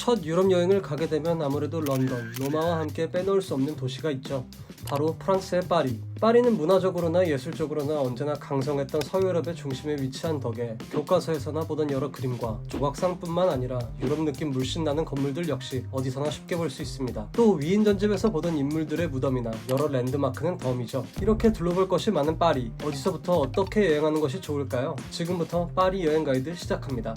첫 유럽 여행을 가게 되면 아무래도 런던, 로마와 함께 빼놓을 수 없는 도시가 있죠. 바로 프랑스의 파리. 파리는 문화적으로나 예술적으로나 언제나 강성했던 서유럽의 중심에 위치한 덕에 교과서에서나 보던 여러 그림과 조각상뿐만 아니라 유럽 느낌 물씬 나는 건물들 역시 어디서나 쉽게 볼 수 있습니다. 또 위인전집에서 보던 인물들의 무덤이나 여러 랜드마크는 덤이죠. 이렇게 둘러볼 것이 많은 파리, 어디서부터 어떻게 여행하는 것이 좋을까요? 지금부터 파리 여행 가이드 시작합니다.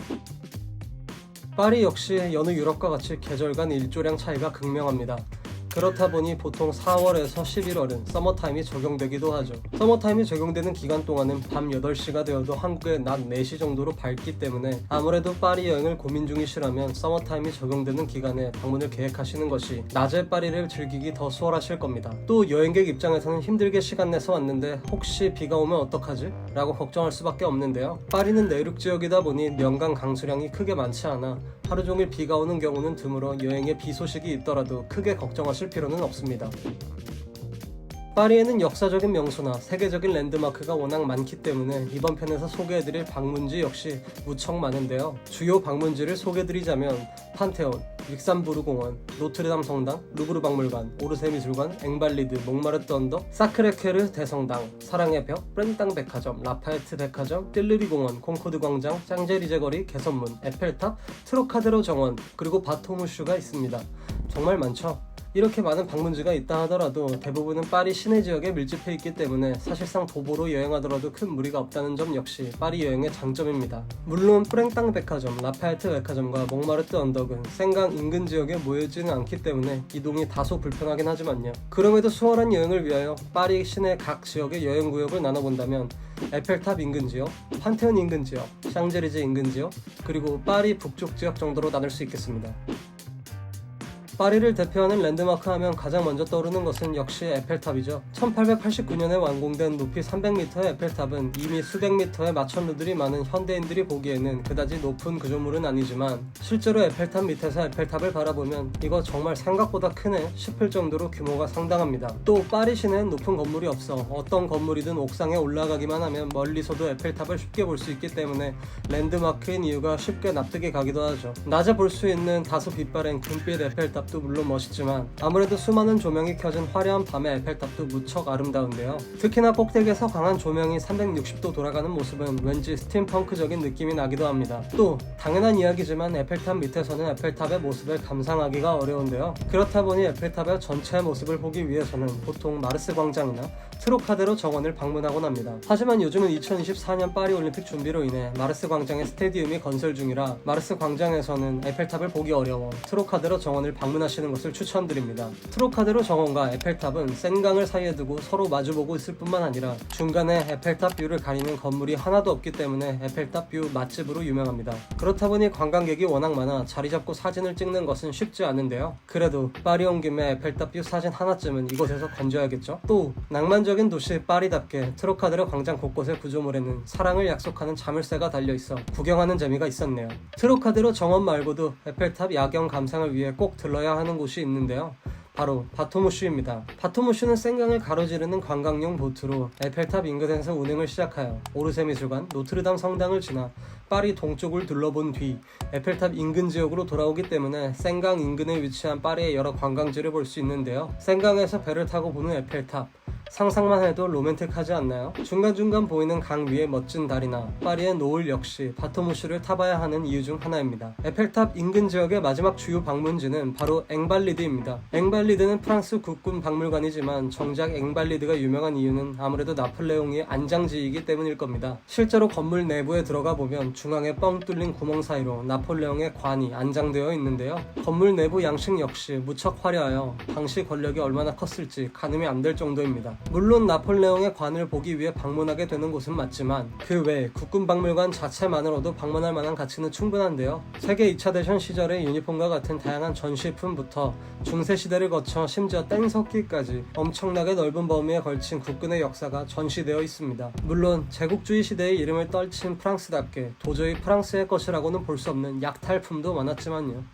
파리 역시 여느 유럽과 같이 계절 간 일조량 차이가 극명합니다. 그렇다 보니 보통 4월에서 11월은 서머타임이 적용되기도 하죠. 서머타임이 적용되는 기간 동안은 밤 8시가 되어도 한국의 낮 4시 정도로 밝기 때문에 아무래도 파리 여행을 고민 중이시라면 서머타임이 적용되는 기간에 방문을 계획하시는 것이 낮에 파리를 즐기기 더 수월하실 겁니다. 또 여행객 입장에서는 힘들게 시간 내서 왔는데 혹시 비가 오면 어떡하지? 라고 걱정할 수밖에 없는데요. 파리는 내륙 지역이다 보니 연간 강수량이 크게 많지 않아 하루 종일 비가 오는 경우는 드물어 여행에 비 소식이 있더라도 크게 걱정하실 필요는 없습니다. 파리에는 역사적인 명소나 세계적인 랜드마크가 워낙 많기 때문에 이번 편에서 소개해드릴 방문지 역시 무척 많은데요. 주요 방문지를 소개해드리자면 판테온, 릭삼부르 공원, 노트르담 성당, 루브르 박물관, 오르세 미술관, 앵발리드, 몽마르트 언덕, 사크레케르 대성당, 사랑의 벽, 프렌땅 백화점, 라파에트 백화점, 띨르리 공원, 콩코드 광장, 샹젤리제 거리, 개선문, 에펠탑, 트로카데로 정원, 그리고 바토무슈가 있습니다. 정말 많죠? 이렇게 많은 방문지가 있다 하더라도 대부분은 파리 시내 지역에 밀집해 있기 때문에 사실상 도보로 여행하더라도 큰 무리가 없다는 점 역시 파리 여행의 장점입니다. 물론 프랭땅 백화점, 라파에트 백화점과 몽마르트 언덕은 생강 인근 지역에 모여지는 않기 때문에 이동이 다소 불편하긴 하지만요. 그럼에도 수월한 여행을 위하여 파리 시내 각 지역의 여행 구역을 나눠본다면 에펠탑 인근 지역, 판테온 인근 지역, 샹젤리제 인근 지역, 그리고 파리 북쪽 지역 정도로 나눌 수 있겠습니다. 파리를 대표하는 랜드마크 하면 가장 먼저 떠오르는 것은 역시 에펠탑이죠. 1889년에 완공된 높이 300m의 에펠탑은 이미 수백 미터의 마천루들이 많은 현대인들이 보기에는 그다지 높은 구조물은 아니지만 실제로 에펠탑 밑에서 에펠탑을 바라보면 이거 정말 생각보다 크네 싶을 정도로 규모가 상당합니다. 또 파리 시내엔 높은 건물이 없어 어떤 건물이든 옥상에 올라가기만 하면 멀리서도 에펠탑을 쉽게 볼 수 있기 때문에 랜드마크인 이유가 쉽게 납득이 가기도 하죠. 낮에 볼 수 있는 다소 빛바랜 금빛 에펠탑 도 물론 멋있지만 아무래도 수많은 조명이 켜진 화려한 밤의 에펠탑도 무척 아름다운데요. 특히나 꼭대기에서 강한 조명이 360도 돌아가는 모습은 왠지 스팀펑크적인 느낌이 나기도 합니다. 또 당연한 이야기지만 에펠탑 밑에서는 에펠탑의 모습을 감상하기가 어려운데요. 그렇다 보니 에펠탑의 전체 모습을 보기 위해서는 보통 마르스 광장이나 트로카데로 정원을 방문하곤 합니다. 하지만 요즘은 2024년 파리 올림픽 준비로 인해 마르스 광장에 스테디움이 건설 중이라 마르스 광장에서는 에펠탑을 보기 어려워 트로카데로 정원을 방문하시는 것을 추천드립니다. 트로카데로 정원과 에펠탑은 센강을 사이에 두고 서로 마주보고 있을 뿐만 아니라 중간에 에펠탑 뷰를 가리는 건물이 하나도 없기 때문에 에펠탑 뷰 맛집으로 유명합니다. 그렇다 보니 관광객이 워낙 많아 자리 잡고 사진을 찍는 것은 쉽지 않은데요. 그래도 파리 온 김에 에펠탑 뷰 사진 하나쯤은 이곳에서 건져야겠죠? 또 낭만적인 도시 파리답게 트로카데로 광장 곳곳의 구조물에는 사랑을 약속하는 자물쇠가 달려있어 구경하는 재미가 있었네요. 트로카데로 정원 말고도 에펠탑 야경 감상을 위해 꼭 들러야 하는 곳이 있는데요. 바로 바토무슈입니다. 바토무슈는 센강을 가로지르는 관광용 보트로 에펠탑 인근에서 운행을 시작하여 오르세 미술관, 노트르담 성당을 지나 파리 동쪽을 둘러본 뒤 에펠탑 인근 지역으로 돌아오기 때문에 센강 인근에 위치한 파리의 여러 관광지를 볼 수 있는데요. 센강에서 배를 타고 보는 에펠탑, 상상만 해도 로맨틱하지 않나요? 중간중간 보이는 강 위의 멋진 다리나 파리의 노을 역시 바토무슈를 타봐야 하는 이유 중 하나입니다. 에펠탑 인근 지역의 마지막 주요 방문지는 바로 앵발리드입니다. 앵발리드는 프랑스 국군 박물관이지만 정작 앵발리드가 유명한 이유는 아무래도 나폴레옹의 안장지이기 때문일 겁니다. 실제로 건물 내부에 들어가 보면 중앙에 뻥 뚫린 구멍 사이로 나폴레옹의 관이 안장되어 있는데요. 건물 내부 양식 역시 무척 화려하여 당시 권력이 얼마나 컸을지 가늠이 안 될 정도입니다. 물론 나폴레옹의 관을 보기 위해 방문하게 되는 곳은 맞지만 그 외 국군박물관 자체만으로도 방문할 만한 가치는 충분한데요. 세계 2차 대전 시절의 유니폼과 같은 다양한 전시품부터 중세시대를 거쳐 심지어 땡석기까지 엄청나게 넓은 범위에 걸친 국군의 역사가 전시되어 있습니다. 물론 제국주의 시대의 이름을 떨친 프랑스답게 도저히 프랑스의 것이라고는 볼 수 없는 약탈품도 많았지만요.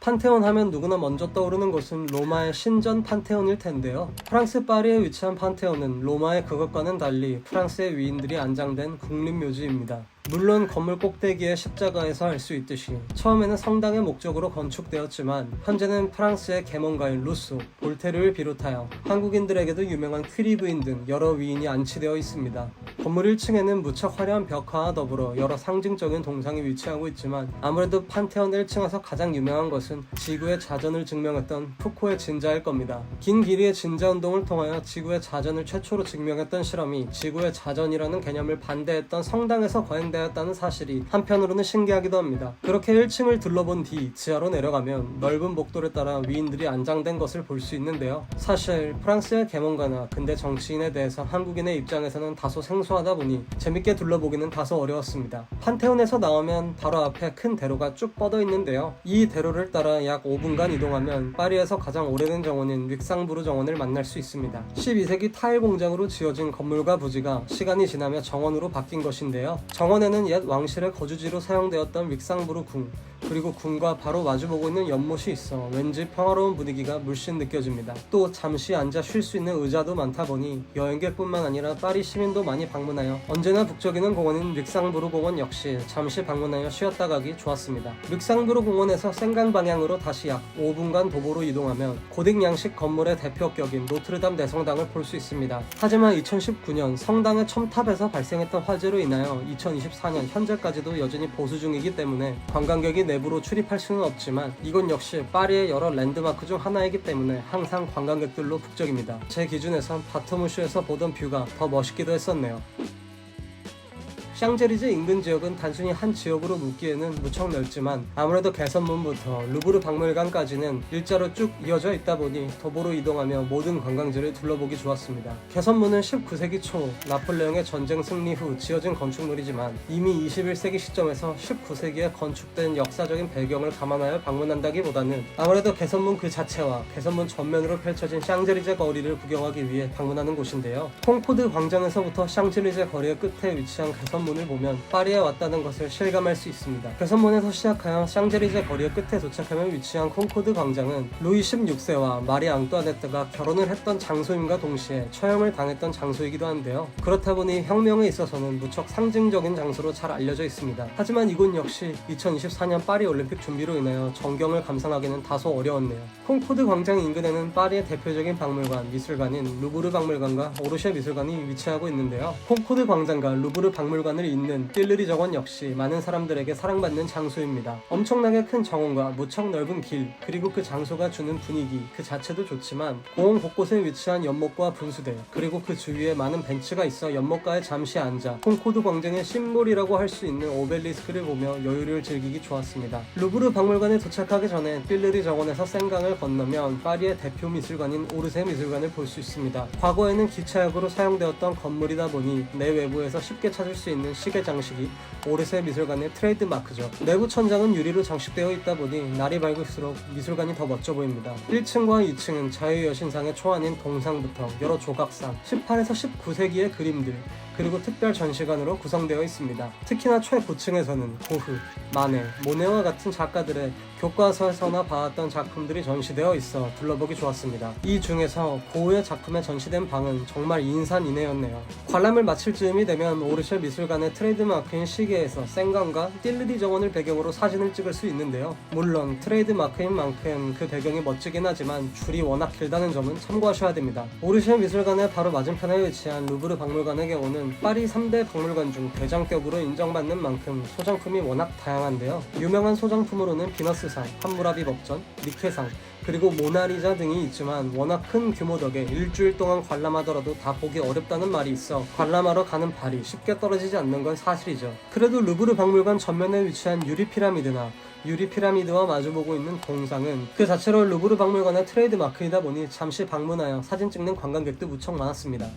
판테온 하면 누구나 먼저 떠오르는 곳은 로마의 신전 판테온일 텐데요. 프랑스 파리에 위치한 판테온은 로마의 그것과는 달리 프랑스의 위인들이 안장된 국립묘지입니다. 물론 건물 꼭대기의 십자가에서 알 수 있듯이 처음에는 성당의 목적으로 건축되었지만 현재는 프랑스의 계몽가인 루소, 볼테르를 비롯하여 한국인들에게도 유명한 큐리 부인 등 여러 위인이 안치되어 있습니다. 건물 1층에는 무척 화려한 벽화와 더불어 여러 상징적인 동상이 위치하고 있지만 아무래도 판테온 1층에서 가장 유명한 것은 지구의 자전을 증명했던 푸코의 진자일 겁니다. 긴 길이의 진자 운동을 통하여 지구의 자전을 최초로 증명했던 실험이 지구의 자전이라는 개념을 반대했던 성당에서 거행되었다는 사실이 한편으로는 신기하기도 합니다. 그렇게 1층을 둘러본 뒤 지하로 내려가면 넓은 복도를 따라 위인들이 안장된 것을 볼 수 있는데요. 사실 프랑스의 계몽가나 근대 정치인에 대해서 한국인의 입장에서는 다소 생소하다 보니 재밌게 둘러보기는 다소 어려웠습니다. 판테온에서 나오면 바로 앞에 큰 대로가 쭉 뻗어 있는데요. 이 대로를 따라 약 5분간 이동하면 파리에서 가장 오래된 정원인 릭상부르 정원을 만날 수 있습니다. 12세기 타일 공장으로 지어진 건물과 부지가 시간이 지나며 정원으로 바뀐 것인데요. 정원에는 옛 왕실의 거주지로 사용되었던 릭상부르 궁, 그리고 궁과 바로 마주보고 있는 연못이 있어 왠지 평화로운 분위기가 물씬 느껴집니다. 또 잠시 앉아 쉴 수 있는 의자도 많다 보니 여행객뿐만 아니라 파리 시민도 많이 방문하여 언제나 북적이는 공원인 릭상부르 공원 역시 잠시 방문하여 쉬었다 가기 좋았습니다. 릭상부르 공원에서 생강 방향으로 다시 약 5분간 도보로 이동하면 고딕 양식 건물의 대표격인 노트르담 대성당을 볼 수 있습니다. 하지만 2019년 성당의 첨탑에서 발생했던 화재로 인하여 2024년 현재까지도 여전히 보수 중이기 때문에 관광객이 내부로 출입할 수는 없지만 이곳 역시 파리의 여러 랜드마크 중 하나이기 때문에 항상 관광객들로 북적입니다. 제 기준에선 바토무슈에서 보던 뷰가 더 멋있기도 했었네요. 샹젤리제 인근 지역은 단순히 한 지역으로 묻기에는 무척 넓지만 아무래도 개선문부터 루브르 박물관까지는 일자로 쭉 이어져 있다 보니 도보로 이동하며 모든 관광지를 둘러보기 좋았습니다. 개선문은 19세기 초 나폴레옹의 전쟁 승리 후 지어진 건축물이지만 이미 21세기 시점에서 19세기에 건축된 역사적인 배경을 감안하여 방문한다기보다는 아무래도 개선문 그 자체와 개선문 전면으로 펼쳐진 샹젤리제 거리를 구경하기 위해 방문하는 곳인데요. 콩코드 광장에서부터 샹젤리제 거리의 끝에 위치한 개선문을 보면 파리에 왔다는 것을 실감할 수 있습니다. 개선문에서 시작하여 샹젤리제 거리의 끝에 도착하면 위치한 콩코드 광장은 루이 16세와 마리 앙뚜아네트가 결혼을 했던 장소임과 동시에 처형을 당했던 장소이기도 한데요. 그렇다 보니 혁명에 있어서는 무척 상징적인 장소로 잘 알려져 있습니다. 하지만 이곳 역시 2024년 파리 올림픽 준비로 인하여 전경을 감상하기는 다소 어려웠네요. 콩코드 광장 인근에는 파리의 대표적인 박물관, 미술관인 루브르 박물관과 오르쉐 미술관이 위치하고 있는데요. 콩코드 광장과 루브르 박물관 을 잇는 띨르리 정원 역시 많은 사람들에게 사랑받는 장소입니다. 엄청나게 큰 정원과 무척 넓은 길, 그리고 그 장소가 주는 분위기 그 자체도 좋지만 공원 곳곳에 위치한 연못과 분수대, 그리고 그 주위에 많은 벤치가 있어 연못가에 잠시 앉아 콩코드 광장의 심볼이라고 할 수 있는 오벨리스크를 보며 여유를 즐기기 좋았습니다. 루브르 박물관에 도착하기 전에 띨르리 정원에서 생강을 건너면 파리의 대표 미술관인 오르세 미술관을 볼 수 있습니다. 과거에는 기차역으로 사용되었던 건물이다 보니 내 외부에서 쉽게 찾을 수 있는 시계 장식이 오르세 미술관의 트레이드 마크죠. 내부 천장은 유리로 장식되어 있다 보니 날이 밝을수록 미술관이 더 멋져 보입니다. 1층과 2층은 자유여신상의 초안인 동상부터 여러 조각상, 18에서 19세기의 그림들, 그리고 특별 전시관으로 구성되어 있습니다. 특히나 최고층에서는 고흐, 마네, 모네와 같은 작가들의 교과서에서나 봐왔던 작품들이 전시되어 있어 둘러보기 좋았습니다. 이 중에서 고흐의 작품에 전시된 방은 정말 인산인해였네요. 관람을 마칠 즈음이 되면 오르쉐 미술관의 트레이드마크인 시계에서 생강과 띨르리 정원을 배경으로 사진을 찍을 수 있는데요. 물론 트레이드마크인 만큼 그 배경이 멋지긴 하지만 줄이 워낙 길다는 점은 참고하셔야 됩니다. 오르쉐 미술관의 바로 맞은편에 위치한 루브르 박물관의 경우는 파리 3대 박물관 중 대장격으로 인정받는 만큼 소장품이 워낙 다양한데요. 유명한 소장품으로는 비너스상, 함무라비 법전, 니케상, 그리고 모나리자 등이 있지만 워낙 큰 규모 덕에 일주일 동안 관람하더라도 다 보기 어렵다는 말이 있어 관람하러 가는 발이 쉽게 떨어지지 않는 건 사실이죠. 그래도 루브르 박물관 전면에 위치한 유리 피라미드나 유리 피라미드와 마주보고 있는 동상은 그 자체로 루브르 박물관의 트레이드 마크이다 보니 잠시 방문하여 사진 찍는 관광객도 무척 많았습니다.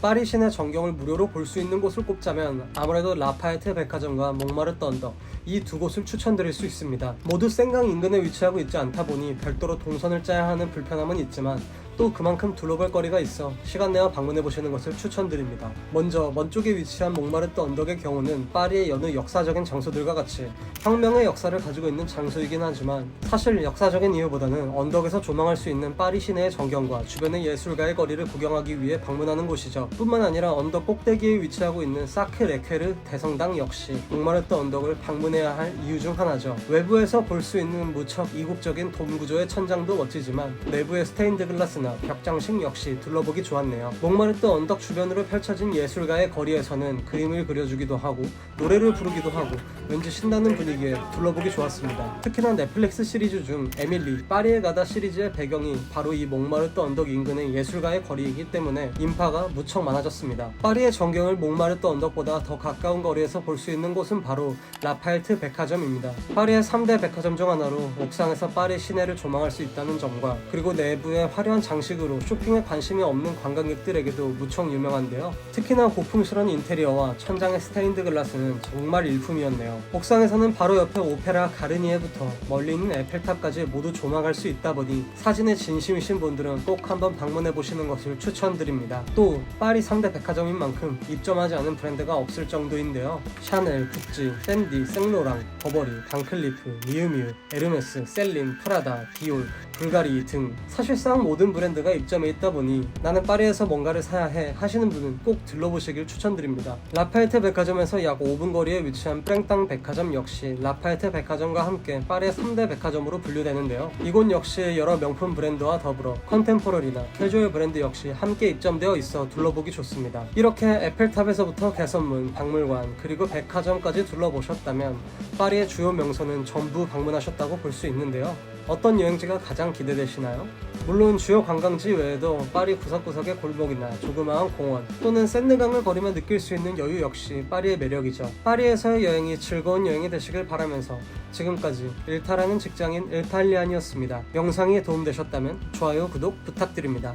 파리 시내 전경을 무료로 볼 수 있는 곳을 꼽자면 아무래도 라파에트 백화점과 몽마르트 언덕, 이 두 곳을 추천드릴 수 있습니다. 모두 생강 인근에 위치하고 있지 않다 보니 별도로 동선을 짜야 하는 불편함은 있지만 또 그만큼 둘러볼 거리가 있어 시간 내어 방문해보시는 것을 추천드립니다. 먼저 먼 쪽에 위치한 몽마르트 언덕의 경우는 파리의 여느 역사적인 장소들과 같이 혁명의 역사를 가지고 있는 장소이긴 하지만 사실 역사적인 이유보다는 언덕에서 조망할 수 있는 파리 시내의 전경과 주변의 예술가의 거리를 구경하기 위해 방문하는 곳이죠. 뿐만 아니라 언덕 꼭대기에 위치하고 있는 사크레케르 대성당 역시 몽마르트 언덕을 방문해야 할 이유 중 하나죠. 외부에서 볼 수 있는 무척 이국적인 돔 구조의 천장도 멋지지만 내부의 스테인드 글라스나 벽 장식 역시 둘러보기 좋았네요. 몽마르트 언덕 주변으로 펼쳐진 예술가의 거리에서는 그림을 그려주기도 하고 노래를 부르기도 하고 왠지 신나는 분위기에 둘러보기 좋았습니다. 특히나 넷플릭스 시리즈 중 에밀리 파리에 가다 시리즈의 배경이 바로 이 몽마르트 언덕 인근의 예술가의 거리이기 때문에 인파가 무척 많아졌습니다. 파리의 전경을 몽마르트 언덕보다 더 가까운 거리에서 볼 수 있는 곳은 바로 라파엘트 백화점입니다. 파리의 3대 백화점 중 하나로 옥상에서 파리 시내를 조망할 수 있다는 점과 그리고 내부의 화려한 장식으로 쇼핑에 관심이 없는 관광객들에게도 무척 유명한데요. 특히나 고풍스러운 인테리어와 천장의 스테인드 글라스는 정말 일품이었네요. 옥상에서는 바로 옆에 오페라 가르니에부터 멀리 있는 에펠탑까지 모두 조망할 수 있다 보니 사진에 진심이신 분들은 꼭 한번 방문해 보시는 것을 추천드립니다. 또 파리 3대 백화점인 만큼 입점하지 않은 브랜드가 없을 정도인데요. 샤넬, 구찌, 샌디, 생로랑, 버버리, 방클리프, 미우미우, 에르메스, 셀린, 프라다, 디올, 불가리 등 사실상 모든 브랜드가 입점해 있다 보니 나는 파리에서 뭔가를 사야 해 하시는 분은 꼭 들러보시길 추천드립니다. 라파엘테 백화점에서 약 5분 거리에 위치한 뺑땅 백화점 역시 라파엘테 백화점과 함께 파리의 3대 백화점으로 분류되는데요. 이곳 역시 여러 명품 브랜드와 더불어 컨템포러리나 캐주얼 브랜드 역시 함께 입점되어 있어 둘러보기 좋습니다. 이렇게 에펠탑에서부터 개선문, 박물관, 그리고 백화점까지 둘러보셨다면 파리의 주요 명소는 전부 방문하셨다고 볼 수 있는데요. 어떤 여행지가 가장 기대되시나요? 물론 주요 관광지 외에도 파리 구석구석의 골목이나 조그마한 공원 또는 샌드강을 걸으며 느낄 수 있는 여유 역시 파리의 매력이죠. 파리에서의 여행이 즐거운 여행이 되시길 바라면서 지금까지 일탈하는 직장인 일탈리안이었습니다. 영상이 도움되셨다면 좋아요, 구독 부탁드립니다.